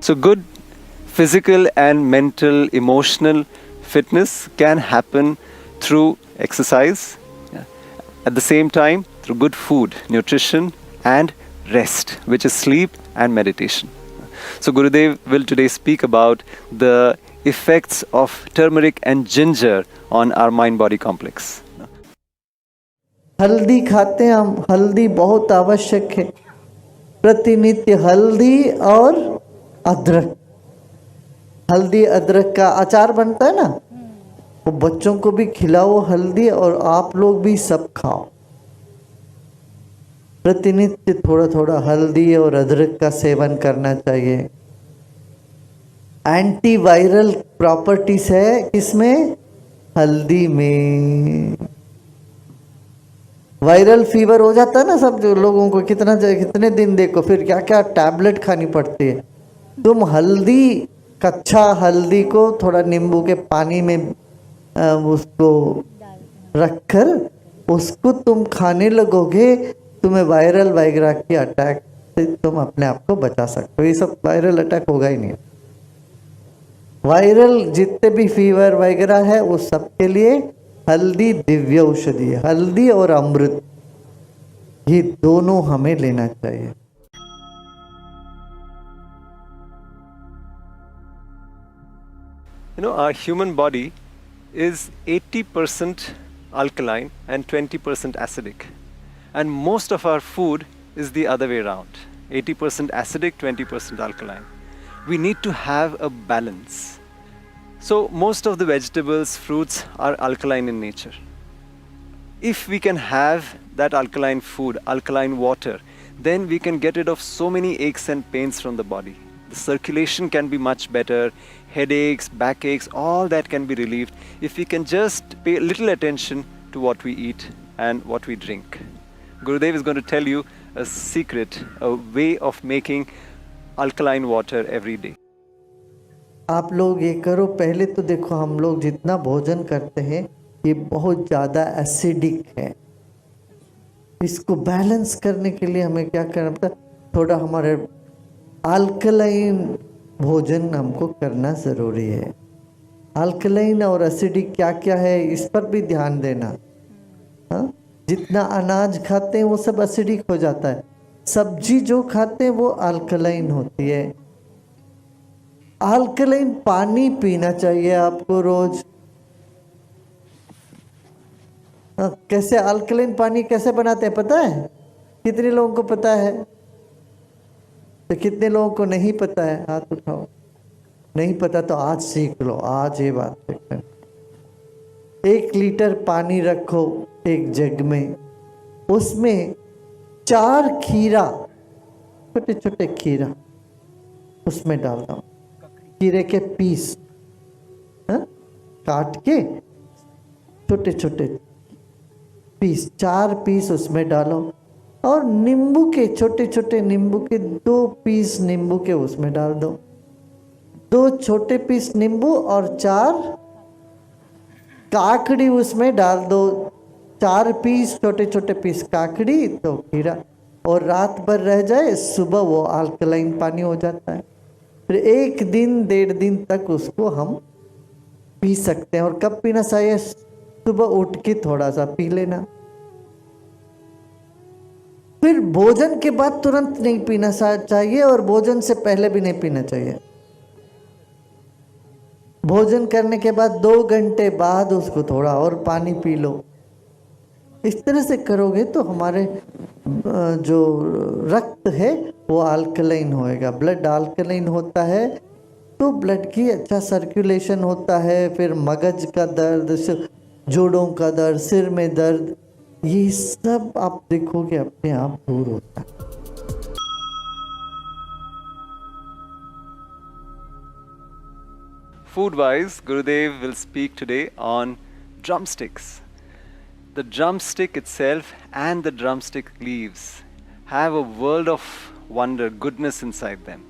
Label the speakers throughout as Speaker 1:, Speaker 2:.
Speaker 1: So good physical and mental, emotional fitness can happen through exercise, yeah. At the same time through good food, nutrition and rest, which is sleep and meditation. So Gurudev will today speak about the effects of turmeric and ginger on our mind-body complex.
Speaker 2: हल्दी खाते हैं हम, हल्दी बहुत आवश्यक है। प्रतिनित्य हल्दी और अदरक, हल्दी अदरक का अचार बनता है ना, वो बच्चों को भी खिलाओ हल्दी, और आप लोग भी सब खाओ। प्रतिनित्य थोड़ा थोड़ा हल्दी और अदरक का सेवन करना चाहिए। एंटीवायरल प्रॉपर्टीज है किसमें? हल्दी में। वायरल फीवर हो जाता है ना सब जो लोगों को, कितने दिन देखो, फिर क्या क्या टैबलेट खानी पड़ती है। तुम हल्दी, कच्चा हल्दी को थोड़ा नींबू के पानी में उसको रखकर उसको तुम खाने लगोगे, तुम्हें वायरल वगैरह की अटैक से तुम अपने आप को बचा सकते हो। ये सब वायरल अटैक होगा ही नहीं। वायरल जितने भी फीवर वगैरह है वो सबके लिए हल्दी दिव्य औषधि है। हल्दी और अमृत, ये दोनों हमें लेना चाहिए।
Speaker 1: You know, our human body is 80% alkaline and 20% acidic. And most of our food is the other way around. 80% acidic, 20% alkaline. We need to have a balance. So most of the vegetables, fruits are alkaline in nature. If we can have that alkaline food, alkaline water, then we can get rid of so many aches and pains from the body. The circulation can be much better, headaches, backaches, all that can be relieved if we can just pay a little attention to what we eat and what we drink. Gurudev is going to tell you a secret, a way of making alkaline water every day.
Speaker 2: आप लोग ये करो, पहले तो देखो हम लोग जितना भोजन करते हैं ये बहुत ज़्यादा एसिडिक है। इसको बैलेंस करने के लिए हमें क्या करना पड़ता है? थोड़ा हमारे अल्कलाइन भोजन हमको करना ज़रूरी है। अल्कलाइन और एसिडिक क्या क्या है इस पर भी ध्यान देना। हाँ, जितना अनाज खाते हैं वो सब एसिडिक हो जाता है, सब्जी जो खाते हैं वो अल्कलाइन होती है। अल्कलाइन पानी पीना चाहिए आपको रोज। कैसे अल्कलाइन पानी कैसे बनाते हैं पता है? कितने लोगों को पता है? तो कितने लोगों को नहीं पता है? हाथ उठाओ। नहीं पता तो आज सीख लो, आज ये बात सीखना। 1 लीटर पानी रखो एक जग में, उसमें 4 खीरा, छोटे छोटे खीरा उसमें डाल दो। खीरे के पीस काट के छोटे छोटे पीस, 4 पीस उसमें डालो, और नींबू के छोटे छोटे नींबू के 2 पीस नींबू के उसमें डाल दो। 2 छोटे पीस नींबू और 4 काकड़ी उसमें डाल दो। 4 पीस छोटे छोटे पीस काकड़ी तो खीरा, और रात भर रह जाए, सुबह वो अल्कलाइन पानी हो जाता है। फिर 1 दिन 1.5 दिन तक उसको हम पी सकते हैं। और कब पीना चाहिए? सुबह उठ के थोड़ा सा पी लेना। फिर भोजन के बाद तुरंत नहीं पीना चाहिए, और भोजन से पहले भी नहीं पीना चाहिए। भोजन करने के बाद 2 घंटे बाद उसको थोड़ा और पानी पी लो। इस तरह से करोगे तो हमारे जो रक्त है वो अल्कलाइन होएगा। ब्लड अल्कलाइन होता है तो ब्लड की अच्छा सर्कुलेशन होता है। फिर मगज का दर्द, जोड़ों का दर्द, सिर में दर्द, ये सब आप देखोगे अपने आप दूर होता है।
Speaker 1: Food-wise, Gurudev will speak today on drumsticks. The drumstick itself and the drumstick leaves have a world of wonder, goodness inside them.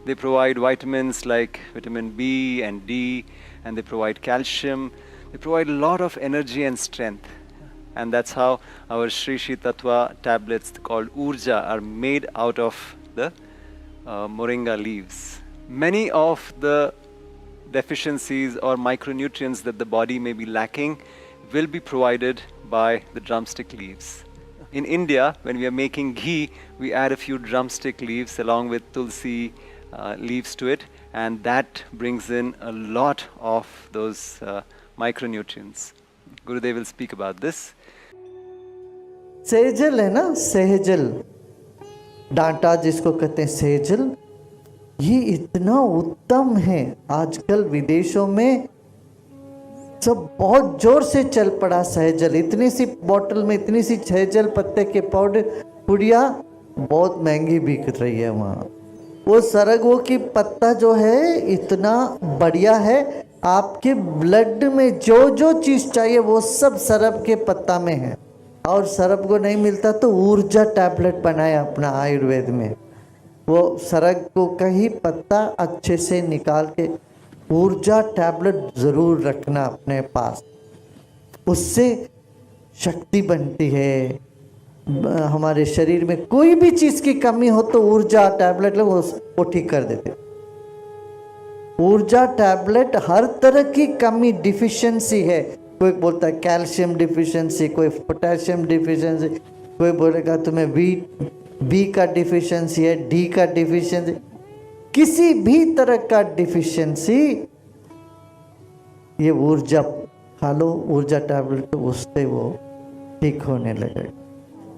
Speaker 1: They provide vitamins like vitamin B and D, and they provide calcium. They provide a lot of energy and strength. And that's how our Shri Shri Tattva tablets called Urja are made out of the moringa leaves. many of the deficiencies or micronutrients that the body may be lacking will be provided by the drumstick leaves. In India, when we are making ghee, we add a few drumstick leaves along with tulsi leaves to it, and that brings in a lot of those micronutrients. Gurudev will speak about this.
Speaker 2: Sejal है ना, सेजल, डांटा जिसको कहते हैं सेजल, ये इतना उत्तम है। आजकल विदेशों में सब बहुत जोर से चल पड़ा सहजल। इतनी सी बोतल में इतनी सी सहजल पत्ते के पाउडर पुड़िया बहुत महंगी बिक रही है वहाँ। वो सरगवो की पत्ता जो है इतना बढ़िया है, आपके ब्लड में जो जो चीज़ चाहिए वो सब सरब के पत्ता में है। और सरब को नहीं मिलता तो ऊर्जा टैबलेट बनाया अपना आयुर्वेद में। वो सरग को का ही पत्ता अच्छे से निकाल के ऊर्जा टैबलेट ज़रूर रखना अपने पास, उससे शक्ति बनती है। हमारे शरीर में कोई भी चीज़ की कमी हो तो ऊर्जा टैबलेट लो, वो ठीक कर देते। ऊर्जा टैबलेट हर तरह की कमी डिफिशिएंसी है, कोई बोलता है कैल्शियम डिफिशिएंसी, कोई पोटेशियम डिफिशिएंसी, कोई बोलेगा तुम्हें बी का डिफिशिएंसी है, डी का डिफिशिएंसी, किसी भी तरह का डिफिशिएंसी, ये ऊर्जा खा लो, ऊर्जा टैबलेट, तो उससे वो ठीक होने लगेगा।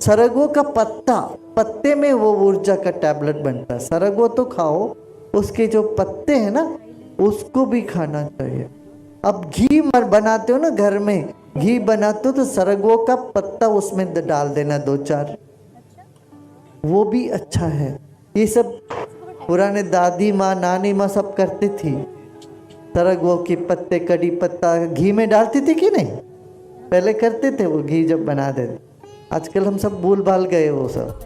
Speaker 2: सरगवो का पत्ता, पत्ते में वो ऊर्जा का टैबलेट बनता है। सरगवो तो खाओ, उसके जो पत्ते हैं ना उसको भी खाना चाहिए। अब घी मर बनाते हो ना, घर में घी बनाते हो तो सरगवो का पत्ता उसमें डाल देना 2-4, वो भी अच्छा है। ये सब पुराने दादी माँ नानी माँ सब करती थी। सरगवो के पत्ते, कड़ी पत्ता घी में डालती थी कि नहीं, पहले करते थे वो घी जब बना देते। आजकल हम सब भूल भाल गए वो सब।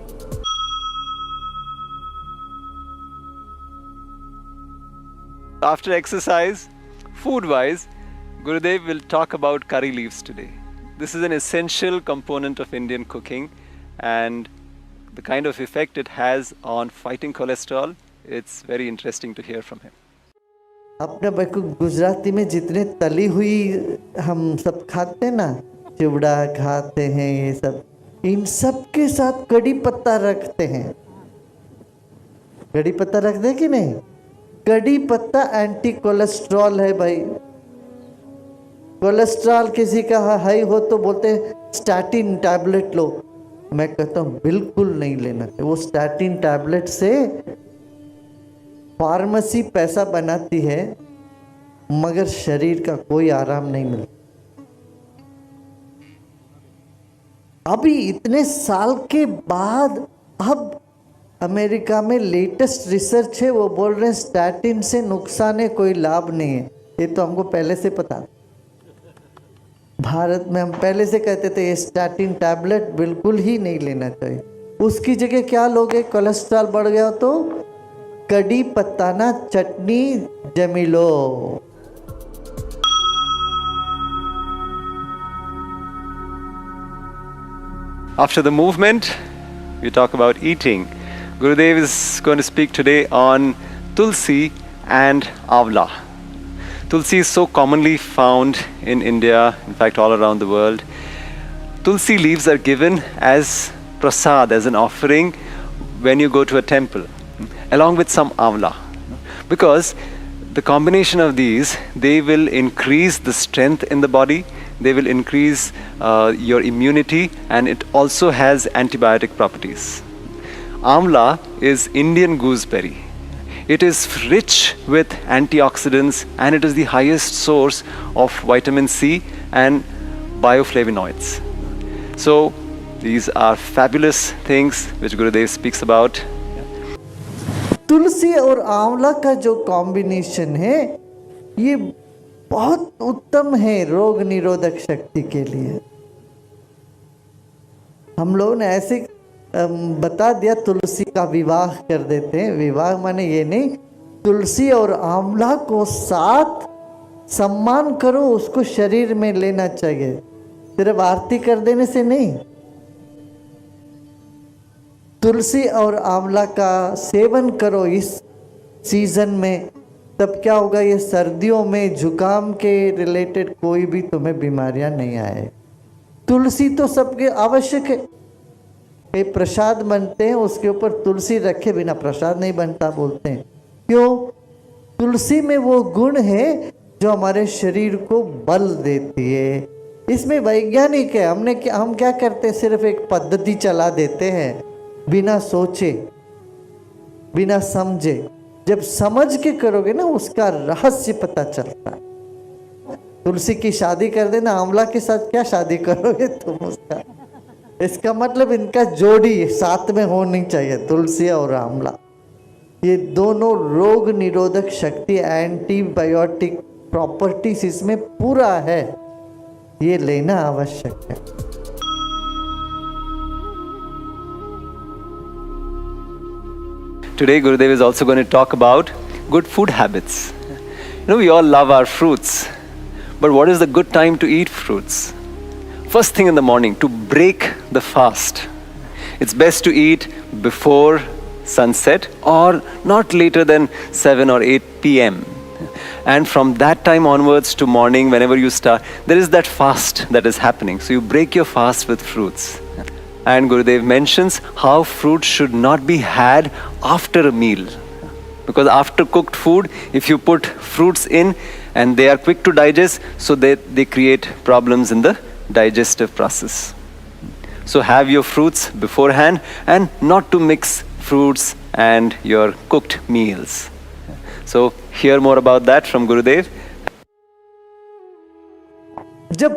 Speaker 1: After exercise, food-wise, Gurudev will talk about curry leaves today. This is an essential component of Indian cooking, and the kind of effect it has on fighting cholesterol, it's very interesting to hear from him.
Speaker 2: अपने भाई को गुजराती में जितने तली हुई हम सब खाते हैं ना, चिवड़ा खाते हैं, ये सब, इन सब के साथ कड़ी पत्ता रखते हैं। कड़ी पत्ता रखते हैं कि नहीं? कड़ी पत्ता एंटी कोलेस्ट्रॉल है भाई। कोलेस्ट्रॉल किसी का हाई हो तो बोलते हैं स्टैटिन टैबलेट लो, मैं कहता हूँ बिल्कुल नहीं लेना चाहिए। वो स्टैटिन टैबलेट से फार्मेसी पैसा बनाती है मगर शरीर का कोई आराम नहीं मिलता। अभी इतने साल के बाद अब अमेरिका में लेटेस्ट रिसर्च है, वो बोल रहे हैं स्टैटिन से नुकसान है, कोई लाभ नहीं है। ये तो हमको पहले से पता। भारत में हम पहले से कहते थे ये स्टैटिन टैबलेट बिल्कुल ही नहीं लेना चाहिए। उसकी जगह क्या लोगे, कोलेस्ट्रॉल बढ़ गया तो कड़ी पत्ता ना चटनी जमी लो।
Speaker 1: After the movement, we talk about eating. Gurudev is going to speak today on tulsi and avla. Tulsi is so commonly found in India, in fact all around the world. Tulsi leaves are given as prasad, as an offering when you go to a temple, along with some avla. Because the combination of these, they will increase the strength in the body, they will increase your immunity, and it also has antibiotic properties. Amla is Indian gooseberry. It is rich with antioxidants and it is the highest source of vitamin C and bioflavonoids. So these are fabulous things which Gurudev speaks about.
Speaker 2: तुलसी और आंवला का जो combination है ये बहुत उत्तम है रोग निरोधक शक्ति के लिए। हम लोग ने ऐसे बता दिया तुलसी का विवाह कर देते हैं। विवाह माने ये नहीं, तुलसी और आंवला को साथ सम्मान करो, उसको शरीर में लेना चाहिए, सिर्फ आरती कर देने से नहीं। तुलसी और आंवला का सेवन करो, इस सीजन में, तब क्या होगा, ये सर्दियों में जुकाम के रिलेटेड कोई भी तुम्हें बीमारियां नहीं आए। तुलसी तो सबके आवश्यक है। ये प्रसाद बनते हैं उसके ऊपर तुलसी रखे बिना प्रसाद नहीं बनता बोलते हैं। क्यों? तुलसी में वो गुण है जो हमारे शरीर को बल देती है। इसमें वैज्ञानिक है। हम क्या करते हैं, सिर्फ एक पद्धति चला देते हैं बिना सोचे बिना समझे। जब समझ के करोगे ना उसका रहस्य पता चलता है। तुलसी की शादी कर देना, आंवला के साथ क्या शादी करोगे तुम उसका? इसका मतलब इनका जोड़ी साथ में होनी चाहिए, तुलसी और आंवला। ये दोनों रोग निरोधक शक्ति, एंटीबायोटिक प्रॉपर्टीज इसमें पूरा है, ये लेना आवश्यक है।
Speaker 1: Today, Gurudev is also going to talk about good food habits. We all love our fruits, but what is the good time to eat fruits? First thing in the morning, to break the fast. It's best to eat before sunset or not later than 7 or 8 p.m. And from that time onwards to morning, whenever you start, there is that fast that is happening. So you break your fast with fruits. And Gurudev mentions how fruit should not be had after a meal. Because after cooked food, if you put fruits in and they are quick to digest, so they create problems in the digestive process. So have your fruits beforehand and not to mix fruits and your cooked meals. So hear more about that from Gurudev.
Speaker 2: जब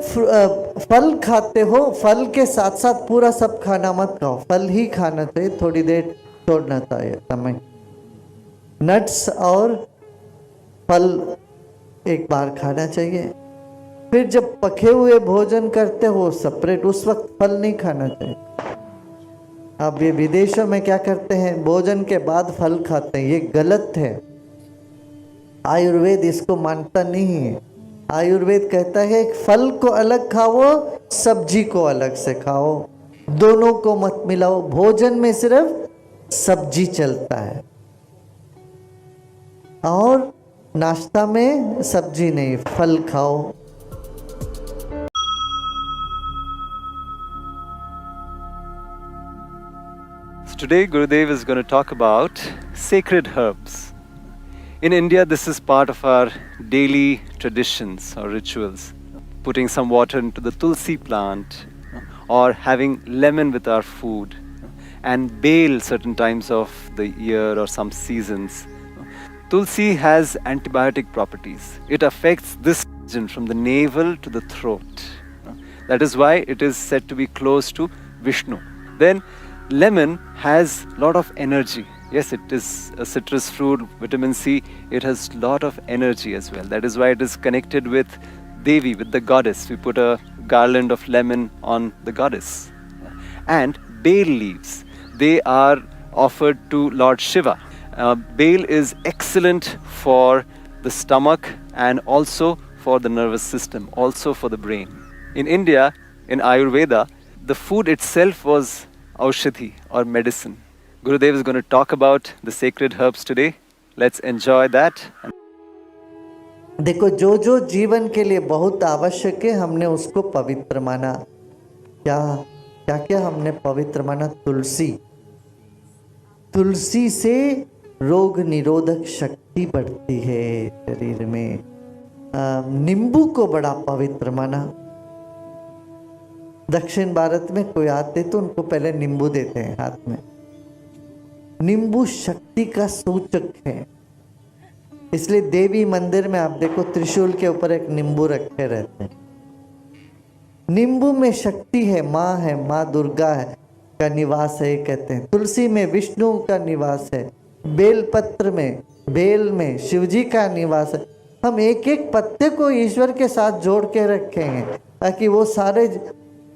Speaker 2: फल खाते हो, फल के साथ साथ पूरा सब खाना मत खाओ, फल ही खाना चाहिए, थोड़ी देर छोड़ना चाहिए समय। नट्स और फल एक बार खाना चाहिए। फिर जब पके हुए भोजन करते हो सेपरेट, उस वक्त फल नहीं खाना चाहिए। अब ये विदेशों में क्या करते हैं, भोजन के बाद फल खाते हैं, ये गलत है। आयुर्वेद इसको मानता नहीं है। आयुर्वेद कहता है फल को अलग खाओ, सब्जी को अलग से खाओ, दोनों को मत मिलाओ। भोजन में सिर्फ सब्जी चलता है और नाश्ता में सब्जी नहीं, फल खाओ।
Speaker 1: Today, Gurudev is going to talk about sacred herbs. In India, this is part of our daily traditions or rituals. Putting some water into the tulsi plant, or having lemon with our food, and bail certain times of the year or some seasons. Tulsi has antibiotic properties. It affects this region from the navel to the throat. That is why it is said to be close to Vishnu. Then lemon has a lot of energy. Yes, it is a citrus fruit, vitamin C. It has a lot of energy as well. That is why it is connected with Devi, with the goddess. We put a garland of lemon on the goddess. And bael leaves, they are offered to Lord Shiva. Bael is excellent for the stomach and also for the nervous system, also for the brain. In India, in Ayurveda, the food itself was aushadhi or medicine. Gurudev is going to talk about the sacred herbs today. Let's enjoy that.
Speaker 2: देखो, जो जो जीवन के लिए बहुत आवश्यक है हमने उसको पवित्र माना। क्या क्या क्या हमने पवित्र माना? तुलसी। तुलसी से रोग निरोधक शक्ति बढ़ती है शरीर में। नींबू को बड़ा पवित्र माना। दक्षिण भारत में कोई आते तो उनको पहले नींबू देते हैं हाथ में। नींबू शक्ति का सूचक है, इसलिए देवी मंदिर में आप देखो त्रिशूल के ऊपर एक नींबू रखे रहते हैं। नींबू में शक्ति है, माँ दुर्गा है का निवास है कहते हैं। तुलसी में विष्णु का निवास है। बेलपत्र में, बेल में शिवजी का निवास है। हम एक एक पत्ते को ईश्वर के साथ जोड़ के रखे हैं ताकि वो सारे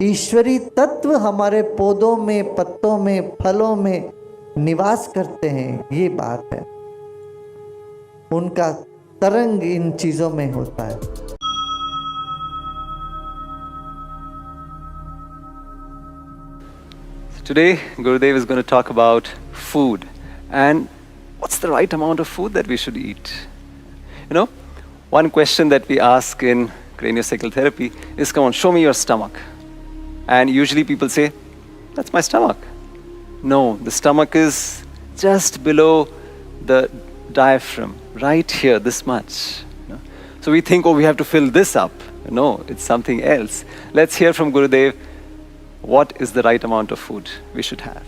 Speaker 2: ईश्वरी तत्व हमारे पौधों में, पत्तों में, फलों में निवास करते हैं। ये बात है, उनका तरंग इन चीजों में होता है।
Speaker 1: Today, Gurudev is going to talk about food and what's the right amount of food that we should eat? You know, one question that we ask in craniosacral therapy is, come on, show me your stomach. And usually people say, that's my stomach. No, the stomach is just below the diaphragm, right here, this much. You know? So we think, oh, we have to fill this up. No, it's something else. Let's hear from Gurudev, what is the right amount of food we should have.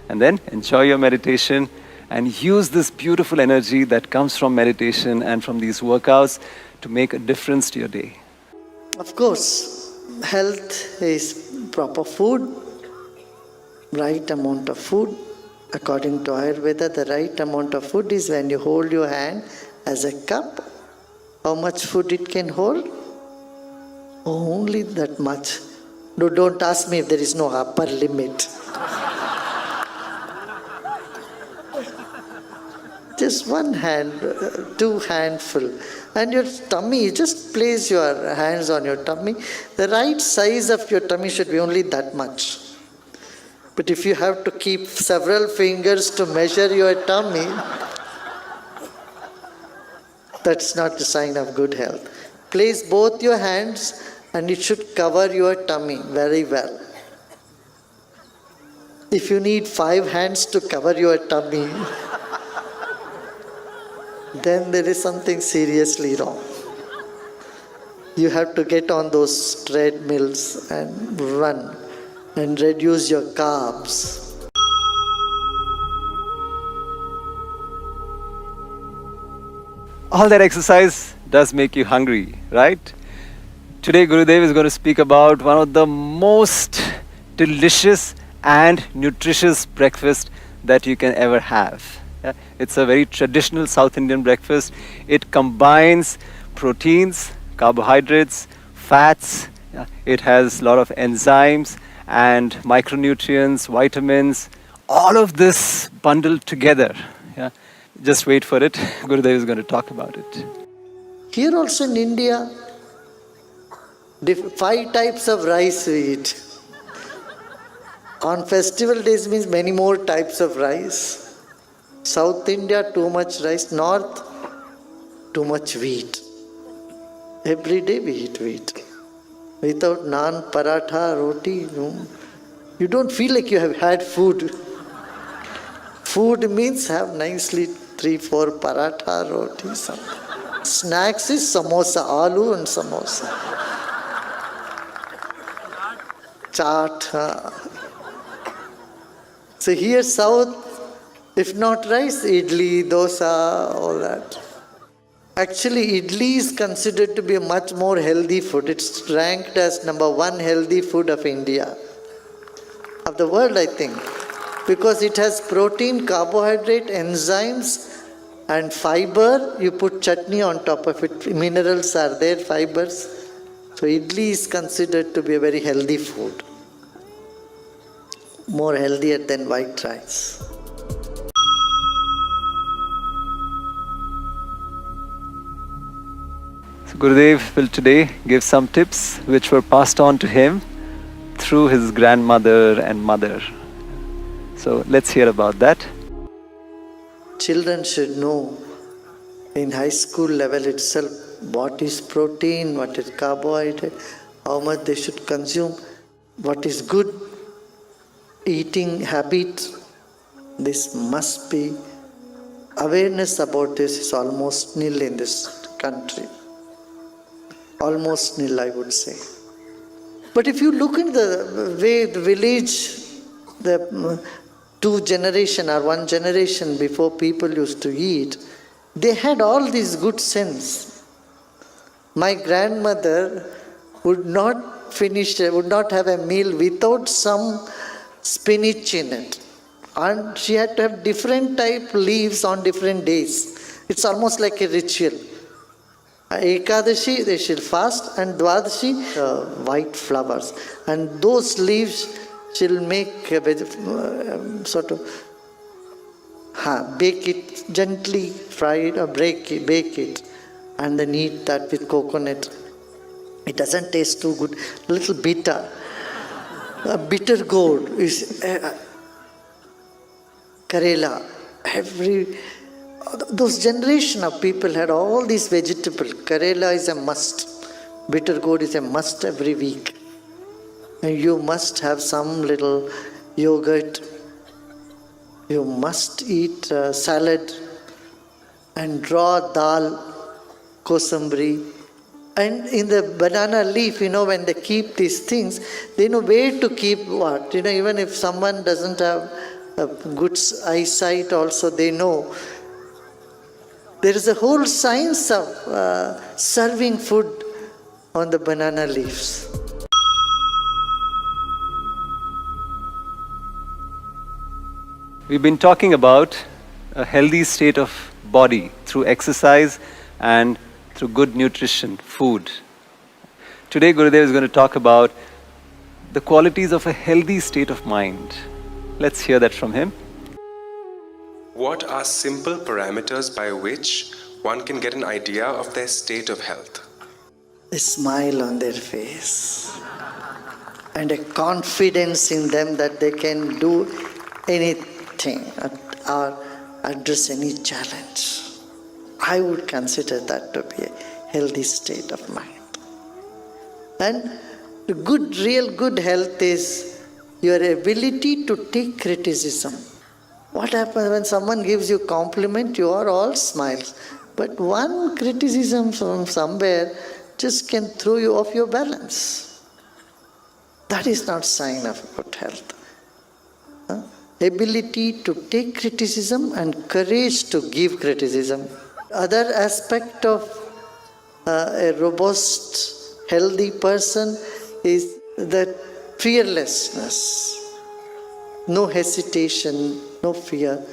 Speaker 1: And then enjoy your meditation and use this beautiful energy that comes from meditation and from these workouts to make a difference to your day.
Speaker 2: Of course, health is proper food, right amount of food. According to Ayurveda, the right amount of food is when you hold your hand as a cup. How much food it can hold? Only that much. No, don't ask me if there is no upper limit. Just one hand, two handful. And your tummy, you just place your hands on your tummy. The right size of your tummy should be only that much. But if you have to keep several fingers to measure your tummy, that's not a sign of good health. Place both your hands and it should cover your tummy very well. If you need 5 hands to cover your tummy, then there is something seriously wrong. You have to get on those treadmills and run and reduce your carbs.
Speaker 1: All that exercise does make you hungry, right? Today, Gurudev is going to speak about one of the most delicious and nutritious breakfast that you can ever have. Yeah? It's a very traditional South Indian breakfast. It combines proteins, carbohydrates, fats. Yeah? It has a lot of enzymes and micronutrients, vitamins, all of this bundled together. Yeah? Just wait for it. Gurudev is going to talk about it.
Speaker 2: Here also in India, 5 types of rice we eat. On festival days means many more types of rice. South India, too much rice. North, too much wheat. Every day we eat wheat. Without naan, paratha, roti, you don't feel like you have had food. Food means have nicely 3-4 paratha, roti, something. Snacks is samosa, aloo and samosa. Chaat. So here south, if not rice, idli, dosa, all that. Actually, idli is considered to be a much more healthy food. It's ranked as number 1 healthy food of India. Of the world, I think. Because it has protein, carbohydrate, enzymes and fiber. You put chutney on top of it. Minerals are there, fibers. So idli is considered to be a very healthy food. More healthier than white rice.
Speaker 1: So Gurudev will today give some tips which were passed on to him through his grandmother and mother. So let's hear about that.
Speaker 2: Children should know in high school level itself what is protein, what is carbohydrate, how much they should consume, what is good eating habit. This must be, awareness about this is almost nil in this country. Almost nil, I would say. But if you look in the way the village, the 2 generation or 1 generation before people used to eat, they had all this good sense. My grandmother would not have a meal without some spinach in it. And she had to have different type leaves on different days. It's almost like a ritual. Ekadashi, they shall fast, and Dwadashi, white flowers. And those leaves she'll make a sort of, bake it gently, fry it or bake it, and then eat that with coconut. It doesn't taste too good, a little bitter. A bitter gourd is Karela, Those generation of people had all these vegetables. Karela is a must. Bitter gourd is a must every week. And you must have some little yogurt. You must eat salad and raw dal, kosambri. And in the banana leaf, when they keep these things, they know where to keep what. Even if someone doesn't have a good eyesight also, they know. There is a whole science of serving food on the banana leaves.
Speaker 1: We've been talking about a healthy state of body through exercise and through good nutrition, food. Today, Gurudev is going to talk about the qualities of a healthy state of mind. Let's hear that from him.
Speaker 3: What are simple parameters by which one can get an idea of their state of health?
Speaker 2: A smile on their face and a confidence in them that they can do anything or address any challenge. I would consider that to be a healthy state of mind. And real good health is your ability to take criticism. What happens when someone gives you compliment, you are all smiles. But one criticism from somewhere just can throw you off your balance. That is not sign of good health. Ability to take criticism and courage to give criticism. Other aspect of a robust, healthy person is that fearlessness. No hesitation, no fear.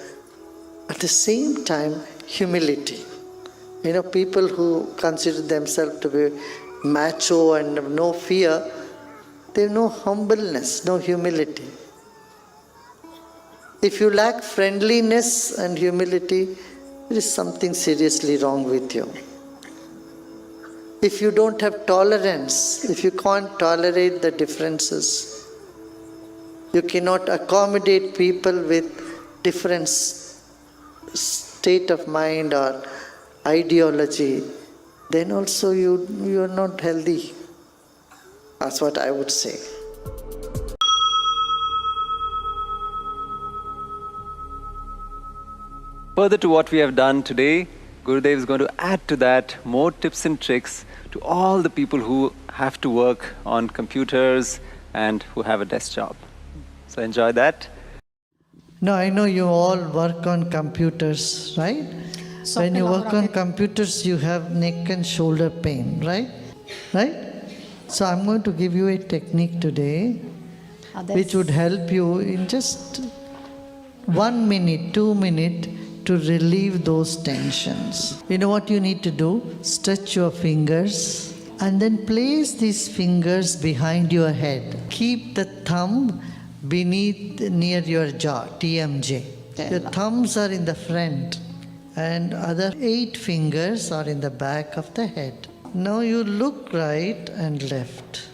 Speaker 2: At the same time, humility. People who consider themselves to be macho and have no fear, they have no humbleness, no humility. If you lack friendliness and humility, there is something seriously wrong with you. If you don't have tolerance, if you can't tolerate the differences, you cannot accommodate people with different state of mind or ideology, then also you are not healthy. That's what I would say.
Speaker 1: Further to what we have done today, Gurudev is going to add to that more tips and tricks to all the people who have to work on computers and who have a desk job. So enjoy that.
Speaker 2: Now I know you all work on computers, right? When you work on computers, you have neck and shoulder pain, right? Right? So I'm going to give you a technique today which would help you in just 1 minute, 2 minutes to relieve those tensions. You know what you need to do? Stretch your fingers and then place these fingers behind your head. Keep the thumb near your jaw, TMJ. Your thumbs are in the front and other 8 fingers are in the back of the head. Now you look right and left.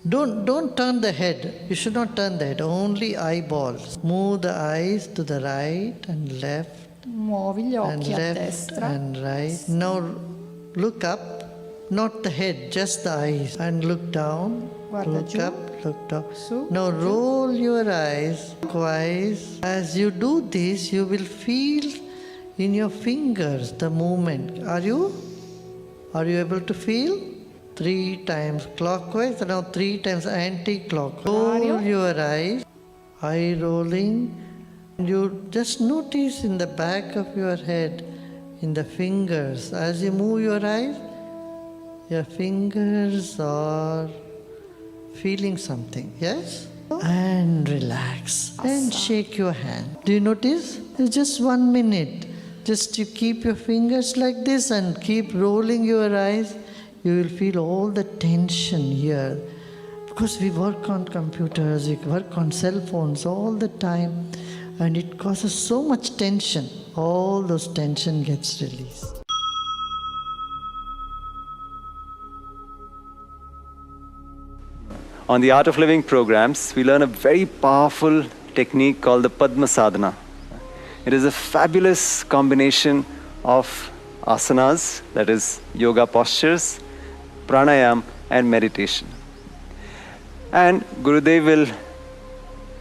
Speaker 2: Don't turn the head. You should not turn the head, only eyeballs. Move the eyes to the right and left.
Speaker 4: Muovi gli
Speaker 2: And
Speaker 4: occhi a
Speaker 2: left
Speaker 4: destra.
Speaker 2: and right. Now look up, not the head, just the eyes. And look down,
Speaker 4: Guarda
Speaker 2: look
Speaker 4: giù,
Speaker 2: up, look down.
Speaker 4: su,
Speaker 2: Now
Speaker 4: giù.
Speaker 2: roll your eyes twice. As you do this, you will feel in your fingers the movement. Are you able to feel? 3 times clockwise, now 3 times anti-clockwise. Roll your eyes, eye rolling. You just notice in the back of your head, in the fingers, as you move your eyes, your fingers are feeling something, yes? And relax and shake your hand. Do you notice? It's just 1 minute. Just you keep your fingers like this and keep rolling your eyes. You will feel all the tension here. Because we work on computers, we work on cell phones all the time. And it causes so much tension. All those tension gets released.
Speaker 1: On the Art of Living programs, we learn a very powerful technique called the Padma Sadhana. It is a fabulous combination of asanas, that is yoga postures, pranayam and meditation. And Gurudev will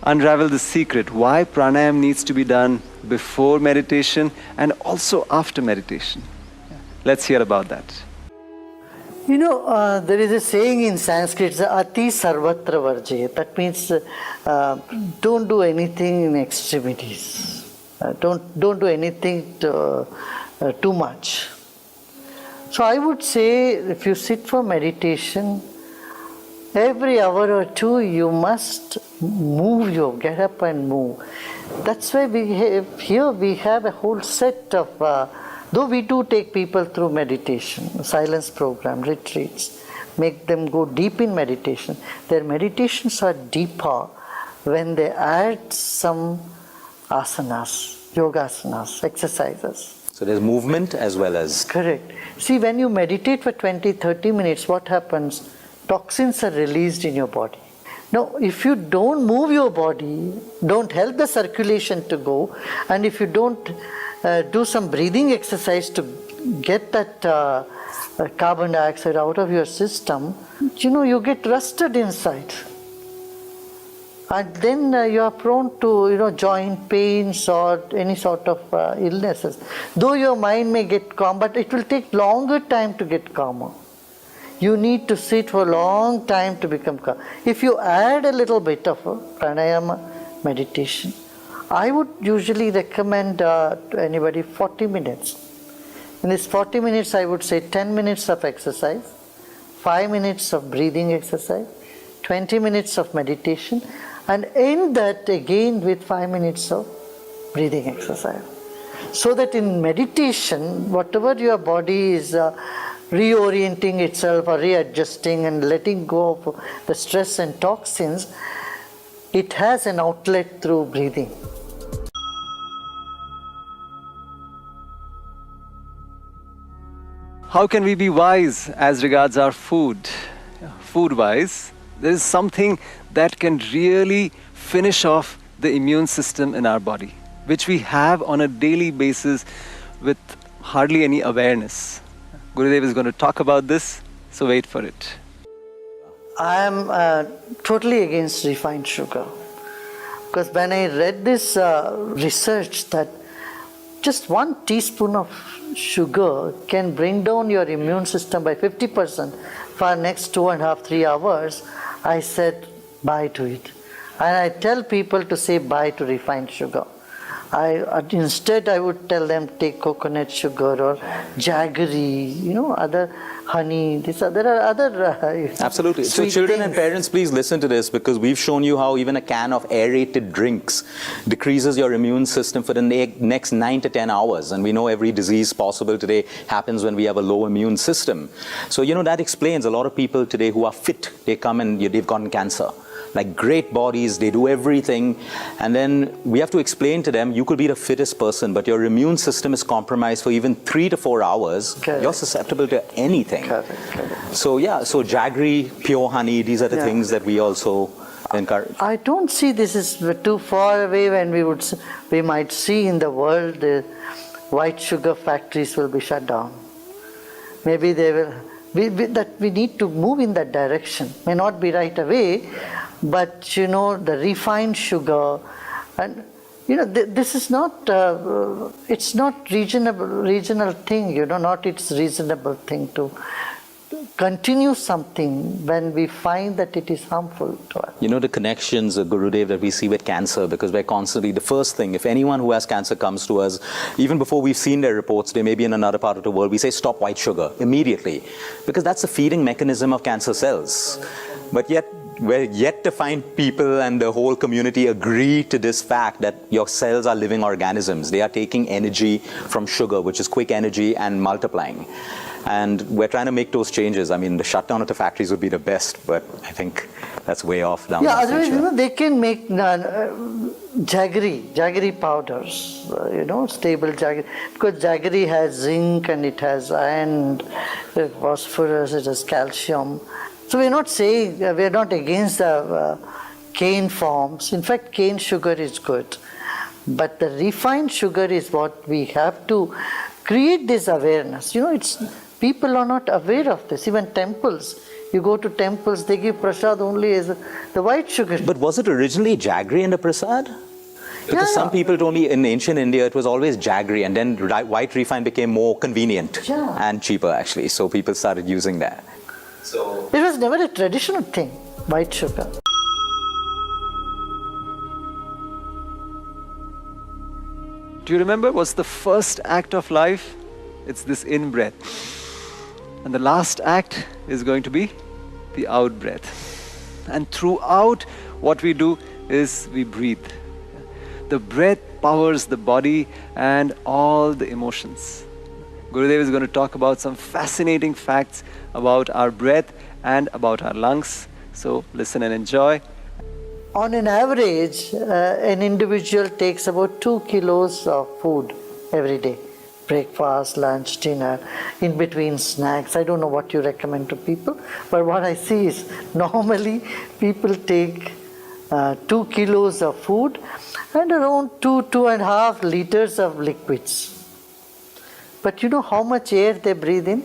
Speaker 1: unravel the secret why pranayam needs to be done before meditation and also after meditation. Let's hear about that.
Speaker 2: You know, there is a saying in Sanskrit, ati sarvatra varjayet. That means don't do anything in extremities. Don't do anything too much. So I would say if you sit for meditation, every hour or two you must get up and move. That's why we have a whole set of, though we do take people through meditation, silence program, retreats, make them go deep in meditation. Their meditations are deeper when they add some asanas, yogasanas, exercises.
Speaker 4: So there's movement as well as...
Speaker 2: Correct. See, when you meditate for 20-30 minutes, what happens? Toxins are released in your body. Now, if you don't move your body, don't help the circulation to go, and if you don't do some breathing exercise to get that carbon dioxide out of your system, you get rusted inside. And then you are prone to, joint pains or any sort of illnesses. Though your mind may get calm, but it will take longer time to get calmer. You need to sit for a long time to become calm. If you add a little bit of pranayama meditation, I would usually recommend to anybody 40 minutes. In this 40 minutes, I would say 10 minutes of exercise, 5 minutes of breathing exercise, 20 minutes of meditation, and end that again with 5 minutes of breathing exercise. So that in meditation, whatever your body is reorienting itself or readjusting and letting go of the stress and toxins, it has an outlet through breathing.
Speaker 1: How can we be wise as regards our food? Food-wise, there is something that can really finish off the immune system in our body, which we have on a daily basis with hardly any awareness. Gurudev is going to talk about this, so wait for it.
Speaker 2: I am totally against refined sugar. Because when I read this research that just 1 teaspoon of sugar can bring down your immune system by 50% for next 2.5-3 hours, I said bye to it. And I tell people to say bye to refined sugar. Instead, I would tell them take coconut sugar or jaggery, other honey. There are other
Speaker 4: Absolutely. So children and parents, please listen to this, because we've shown you how even a can of aerated drinks decreases your immune system for the next 9 to 10 hours. And we know every disease possible today happens when we have a low immune system. So, that explains a lot of people today who are fit. They come and they've gotten cancer. Like great bodies, they do everything, and then we have to explain to them, you could be the fittest person, but your immune system is compromised for even 3 to 4 hours.
Speaker 2: Correct.
Speaker 4: You're susceptible to anything.
Speaker 2: Correct.
Speaker 4: So so jaggery, pure honey, these are the things that we also encourage.
Speaker 2: I don't see this is too far away when we might see in the world the white sugar factories will be shut down. Maybe they will. We need to move in that direction. May not be right away, but the refined sugar, and this is not. It's not regional thing. Not it's reasonable thing to continue something when we find that it is harmful to us.
Speaker 4: The connections, Gurudev, that we see with cancer, because we're constantly, the first thing, if anyone who has cancer comes to us, even before we've seen their reports, they may be in another part of the world, we say stop white sugar immediately, because that's the feeding mechanism of cancer cells. But yet, we're yet to find people and the whole community agree to this fact that your cells are living organisms. They are taking energy from sugar, which is quick energy, and multiplying. And we're trying to make those changes. I mean, the shutdown of the factories would be the best, but I think that's way off down the
Speaker 2: otherwise,
Speaker 4: future.
Speaker 2: they can make jaggery powders, stable jaggery. Because jaggery has zinc and it has iron, phosphorus, it has calcium. So we're not saying, we're not against the cane forms. In fact, cane sugar is good. But the refined sugar is what we have to create this awareness. People are not aware of this. Even temples, you go to temples, they give prasad only as the white sugar.
Speaker 4: But was it originally jaggery in a prasad? Because some people told me in ancient India it was always jaggery, and then white refined became more convenient and cheaper actually. So people started using that. So
Speaker 2: it was never a traditional thing, white sugar.
Speaker 1: Do you remember what's the first act of life? It's this in-breath. And the last act is going to be the out-breath. And throughout what we do is we breathe. The breath powers the body and all the emotions. Gurudev is going to talk about some fascinating facts about our breath and about our lungs. So listen and enjoy.
Speaker 2: On an average, an individual takes about 2 kilos of food every day. Breakfast, lunch, dinner, in between snacks. I don't know what you recommend to people, but what I see is normally people take 2 kilos of food and around 2.5 liters of liquids. But you know how much air they breathe in?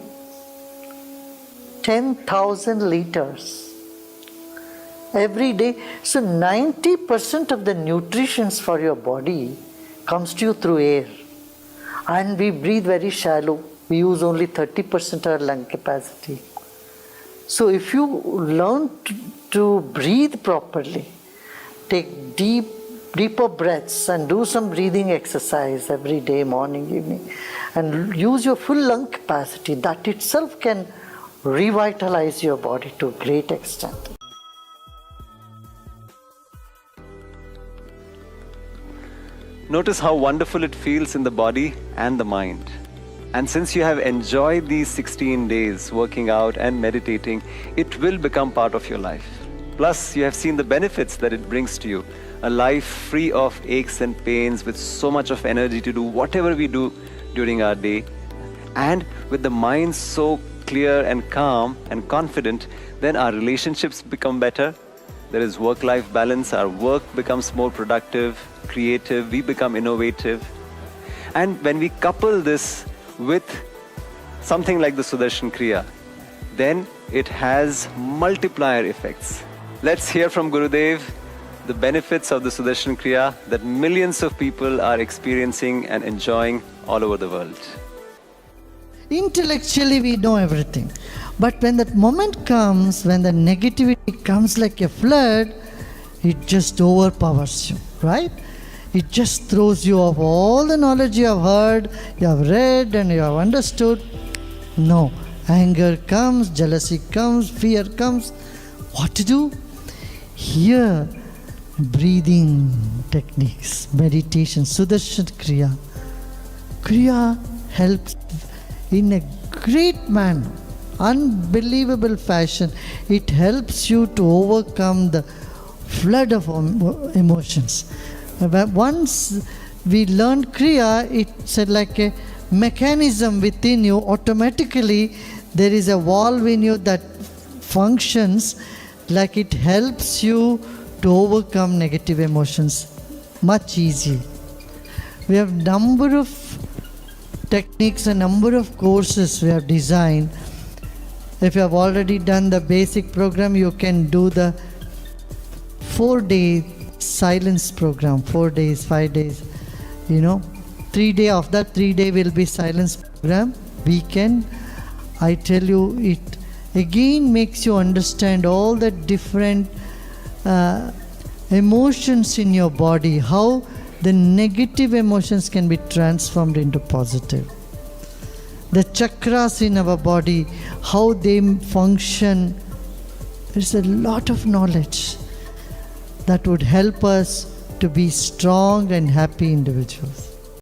Speaker 2: 10,000 liters. Every day. So 90% of the nutrition for your body comes to you through air. And we breathe very shallow. We use only 30% of our lung capacity. So if you learn to breathe properly, take deeper breaths and do some breathing exercise every day, morning, evening, and use your full lung capacity, that itself can revitalize your body to a great extent.
Speaker 1: Notice how wonderful it feels in the body and the mind. And since you have enjoyed these 16 days working out and meditating, it will become part of your life. Plus, you have seen the benefits that it brings to you. A life free of aches and pains, with so much of energy to do whatever we do during our day. And with the mind so clear and calm and confident, then our relationships become better. There is work-life balance, our work becomes more productive, creative, we become innovative. And when we couple this with something like the Sudarshan Kriya, then it has multiplier effects. Let's hear from Gurudev the benefits of the Sudarshan Kriya that millions of people are experiencing and enjoying all over the world.
Speaker 2: Intellectually we know everything, but when that moment comes, when the negativity comes like a flood, it just overpowers you, right? It just throws you off all the knowledge you have heard, you have read and you have understood. No, anger comes, jealousy comes, fear comes. What to do? Here, breathing techniques, meditation, Sudarshan Kriya. Kriya helps in a great manner, unbelievable fashion. It helps you to overcome the flood of emotions. Once we learn Kriya, it's like a mechanism within you. Automatically, there is a valve in you that functions like it helps you to overcome negative emotions much easier. We have number of techniques, a number of courses we have designed. If you have already done the basic program, you can do the 4-day silence program, 4 days, 5 days, 3 day of that 3 day will be silence program. Weekend, I tell you, it again makes you understand all the different emotions in your body, how the negative emotions can be transformed into positive. The chakras in our body, how they function. There's a lot of knowledge that would help us to be strong and happy individuals.